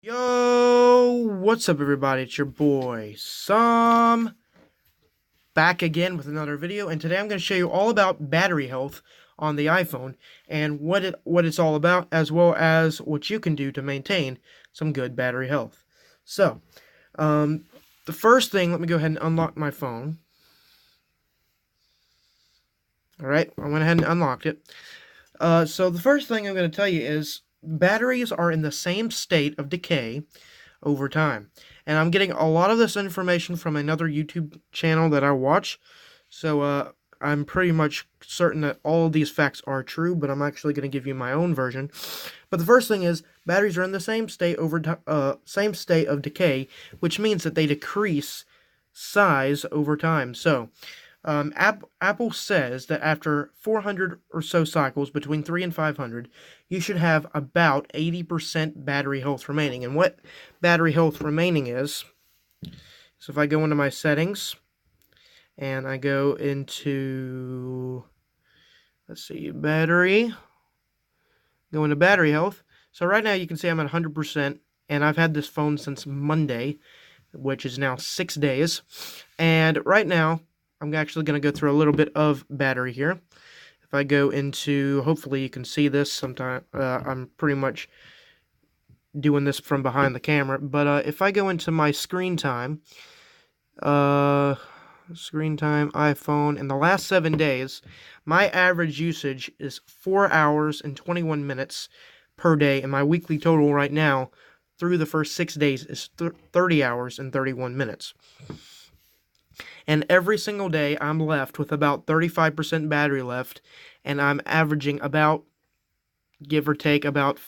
Yo, what's up everybody? It's your boy, Sam, back again with another video, and today I'm going to show you all about battery health on the iPhone and what it's all about, as well as what you can do to maintain some good battery health. So, the first thing, let me go ahead and unlock my phone. Alright, I went ahead and unlocked it. So the first thing I'm going to tell you is batteries are in the same state of decay over time. And I'm getting a lot of this information from another YouTube channel that I watch. So I'm pretty much certain that all of these facts are true, but I'm actually going to give you my own version. But the first thing is batteries are in the same state same state of decay, which means that they decrease size over time. So Apple says that after 400 or so cycles, between 3 and 500, you should have about 80% battery health remaining. And what battery health remaining is, so if I go into my settings, and I go into, let's see, battery, go into battery health. So right now you can see I'm at 100%, and I've had this phone since Monday, which is now 6 days. And right now, I'm actually going to go through a little bit of battery here. If I go into, hopefully you can see this sometime, I'm pretty much doing this from behind the camera, but if I go into my screen time iPhone, in the last 7 days, my average usage is 4 hours and 21 minutes per day, and my weekly total right now through the first 6 days is 30 hours and 31 minutes. And every single day, I'm left with about 35% battery left, and I'm averaging about, give or take, about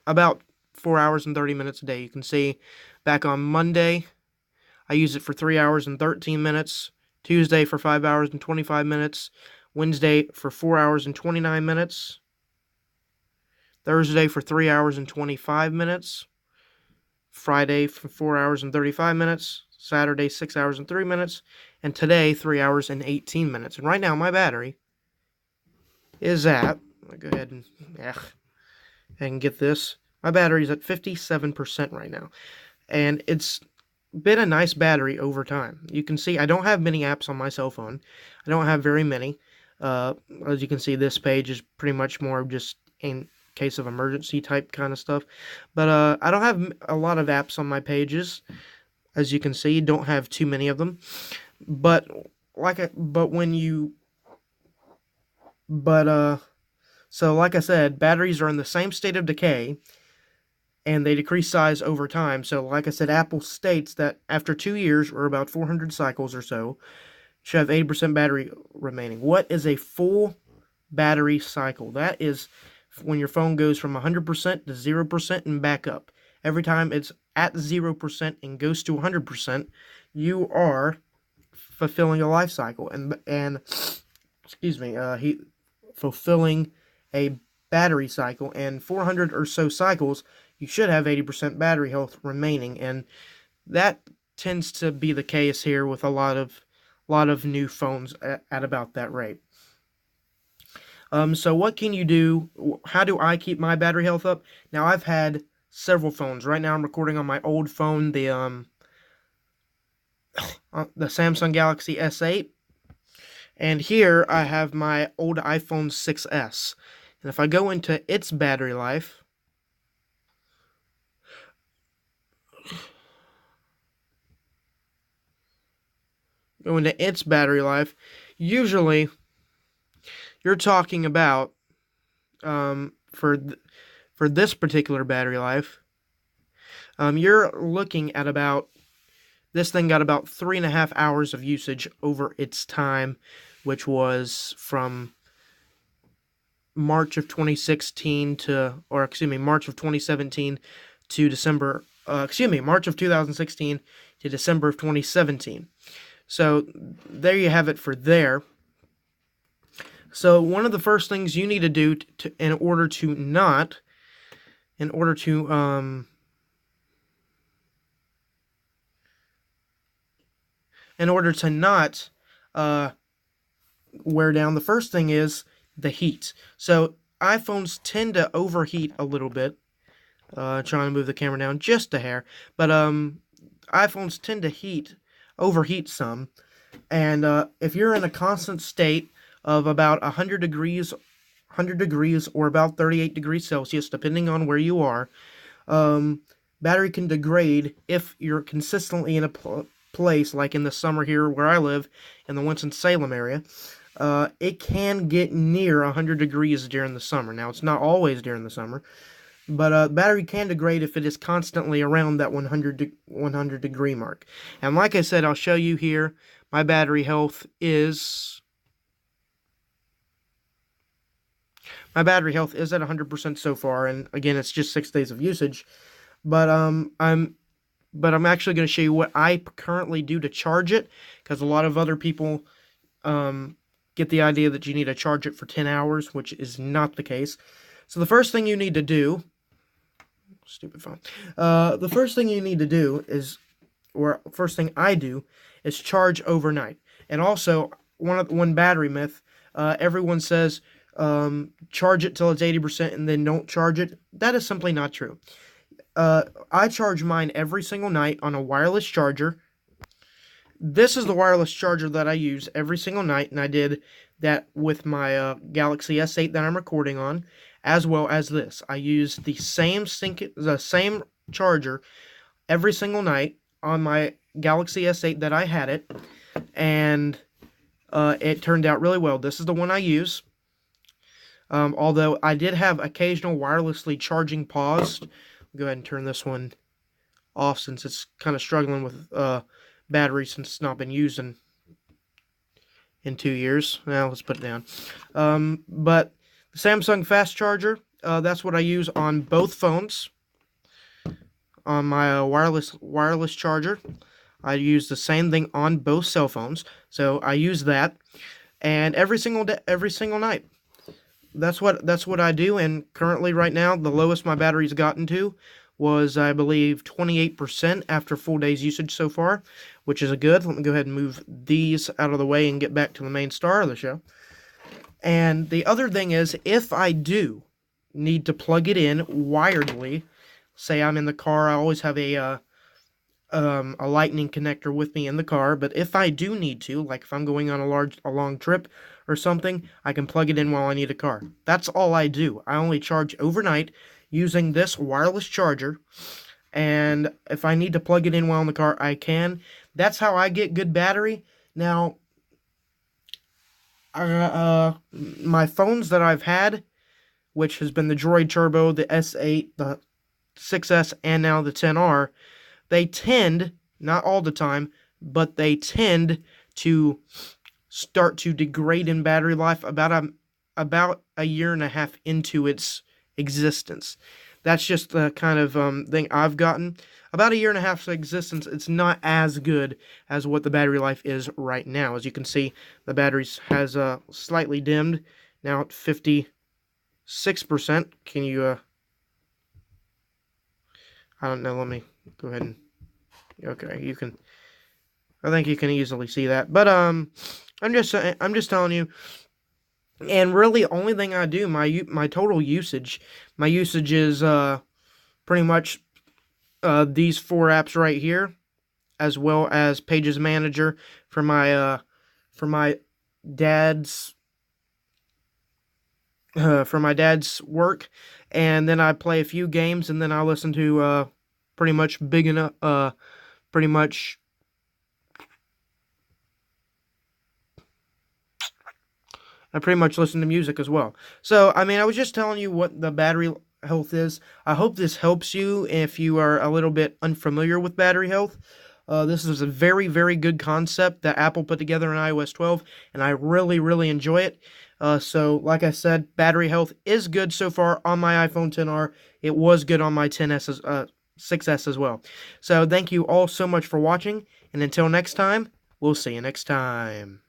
4 hours and 30 minutes a day. You can see back on Monday, I used it for 3 hours and 13 minutes. Tuesday for 5 hours and 25 minutes. Wednesday for 4 hours and 29 minutes. Thursday for 3 hours and 25 minutes. Friday for 4 hours and 35 minutes. Saturday, 6 hours and 3 minutes, and today, 3 hours and 18 minutes. And right now, my battery is at, I'll go ahead and get this. My battery is at 57% right now, and it's been a nice battery over time. You can see I don't have many apps on my cell phone. I don't have very many. As you can see, this page is pretty much more just in case of emergency type kind of stuff. But I don't have a lot of apps on my pages. As you can see, don't have too many of them, so like I said, batteries are in the same state of decay, and they decrease size over time. So like I said, Apple states that after 2 years, or about 400 cycles or so, you should have 80% battery remaining. What is a full battery cycle? That is when your phone goes from 100% to 0% and back up. Every time it's at 0% and goes to 100%, you are fulfilling a life cycle and fulfilling a battery cycle. And 400 or so cycles, you should have 80% battery health remaining, and that tends to be the case here with a lot of new phones at about that rate. So what can you do? How do I keep my battery health up? Now, I've had several phones. Right now I'm recording on my old phone, the Samsung Galaxy S8. And here I have my old iPhone 6S. And if I go into its battery life, usually you're talking about, for this particular battery life, you're looking at about, this thing got about 3.5 hours of usage over its time, which was from March of 2016 March of 2017 to March of 2016 to December of 2017. So there you have it for there. So one of the first things you need to do in order to not wear down, the first thing is the heat. So iPhones tend to overheat a little bit. Trying to move the camera down just a hair. But iPhones tend to overheat some. And if you're in a constant state of about 100 degrees or about 38 degrees Celsius, depending on where you are, battery can degrade if you're consistently in a place, like in the summer here where I live, in the Winston-Salem area. It can get near 100 degrees during the summer. Now, it's not always during the summer, but battery can degrade if it is constantly around that 100 degree mark. And like I said, I'll show you here, my battery health is... My battery health is at 100% so far, and again, it's just 6 days of usage. But I'm actually going to show you what I currently do to charge it, because a lot of other people get the idea that you need to charge it for 10 hours, which is not the case. So the first thing you need to do, stupid phone. The first thing you need to do is, or first thing I do, is charge overnight. And also, one battery myth, everyone says, charge it till it's 80% and then don't charge it. That is simply not true. I charge mine every single night on a wireless charger. This is the wireless charger that I use every single night, and I did that with my Galaxy S8 that I'm recording on, as well as this. I use the same charger every single night on my Galaxy S8 that I had it, and it turned out really well. This is the one I use. Although I did have occasional wirelessly charging paused. I'll go ahead and turn this one off since it's kind of struggling with battery since it's not been used in 2 years. Now let's put it down. But the Samsung fast charger, that's what I use on both phones. On my wireless charger, I use the same thing on both cell phones. So I use that, and every single night. That's what I do, and currently right now the lowest my battery's gotten to was, I believe, 28% after full day's usage so far, which is a good. Let me go ahead and move these out of the way and get back to the main star of the show. And the other thing is, if I do need to plug it in wiredly, say I'm in the car, I always have a lightning connector with me in the car, but if I do need to, like if I'm going on a long trip or something, I can plug it in while I need a car. That's all I do. I only charge overnight using this wireless charger, and if I need to plug it in while in the car, I can. That's how I get good battery. Now, my phones that I've had, which has been the Droid Turbo, the S8, the 6S, and now the 10R, they tend, not all the time, but they tend to start to degrade in battery life about a year and a half into its existence. That's just the kind of thing I've gotten. About a year and a half's existence, it's not as good as what the battery life is right now. As you can see, the battery has slightly dimmed, now at 56%. Can you, I don't know, let me go ahead and, okay, you can, I think you can easily see that. But, I'm just telling you, and really, only thing I do, my total usage, is pretty much these 4 apps right here, as well as Pages Manager for my dad's work, and then I play a few games, and then I listen to pretty much I pretty much listen to music as well. So, I mean, I was just telling you what the battery health is. I hope this helps you if you are a little bit unfamiliar with battery health. This is a very, very good concept that Apple put together in iOS 12, and I really, really enjoy it. So, like I said, battery health is good so far on my iPhone XR. It was good on my 6S as well. So, thank you all so much for watching, and until next time, we'll see you next time.